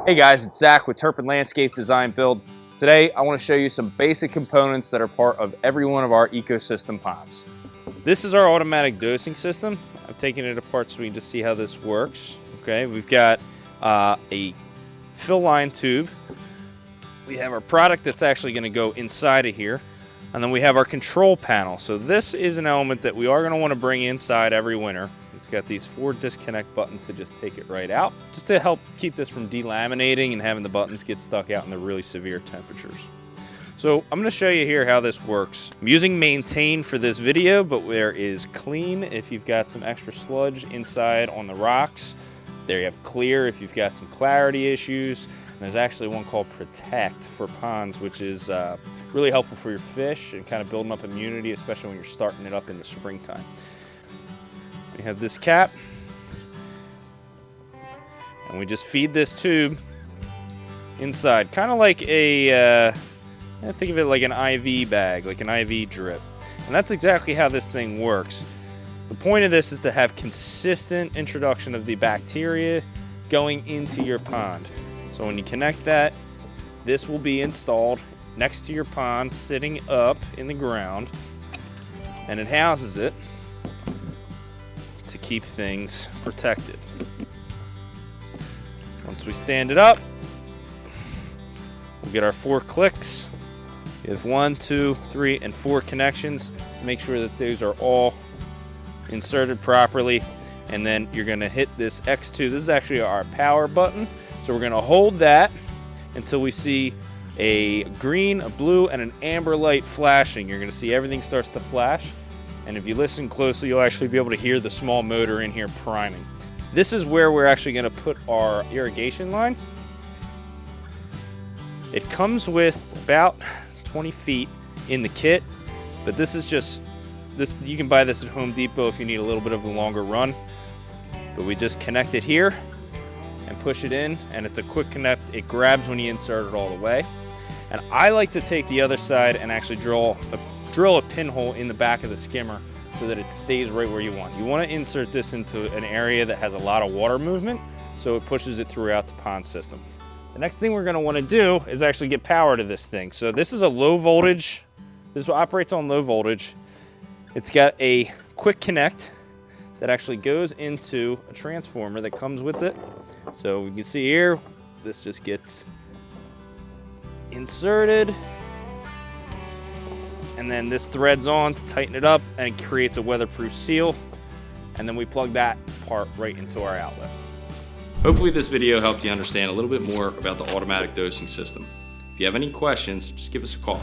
Hey guys, it's Zach with Turpin Landscape Design Build. Today I want to show you some basic components that are part of every one of our ecosystem ponds. This is our automatic dosing system. I've taken it apart so we can just see how this works. Okay, we've got a fill line tube. We have our product that's actually going to go inside of here. And then we have our control panel. So this is an element that we are going to want to bring inside every winter. It's got these 4 disconnect buttons to just take it right out, just to help keep this from delaminating and having the buttons get stuck out in the really severe temperatures. So I'm going to show you here how this works. I'm using maintain for this video, but there is clean if you've got some extra sludge inside on the rocks. There you have clear if you've got some clarity issues. And there's actually one called protect for ponds, which is really helpful for your fish and kind of building up immunity, especially when you're starting it up in the springtime. We have this cap, and we just feed this tube inside, kind of like a, think of it like an IV bag, like an IV drip. And that's exactly how this thing works. The point of this is to have consistent introduction of the bacteria going into your pond. So when you connect that, this will be installed next to your pond, sitting up in the ground, and it houses it to keep things protected. Once we stand it up, we'll get our 4 clicks. We have 1, 2, 3, and 4 connections. Make sure that those are all inserted properly, and then you're going to hit this X2. This is actually our power button. So we're going to hold that until we see a green, a blue, and an amber light flashing. You're going to see everything starts to flash. And if you listen closely, you'll actually be able to hear the small motor in here priming. This is where we're actually going to put our irrigation line. It comes with about 20 feet in the kit, but this is just, you can buy this at Home Depot if you need a little bit of a longer run. But we just connect it here and push it in, and it's a quick connect. It grabs when you insert it all the way. And I like to take the other side and actually drill a pinhole in the back of the skimmer so that it stays right where you want. You want to insert this into an area that has a lot of water movement, so it pushes it throughout the pond system. The next thing we're going to want to do is actually get power to this thing. So this is a low voltage. This operates on low voltage. It's got a quick connect that actually goes into a transformer that comes with it. So you can see here, this just gets inserted, and then this threads on to tighten it up, and it creates a weatherproof seal, and then we plug that part right into our outlet. Hopefully this video helped you understand a little bit more about the automatic dosing system. If you have any questions, just give us a call.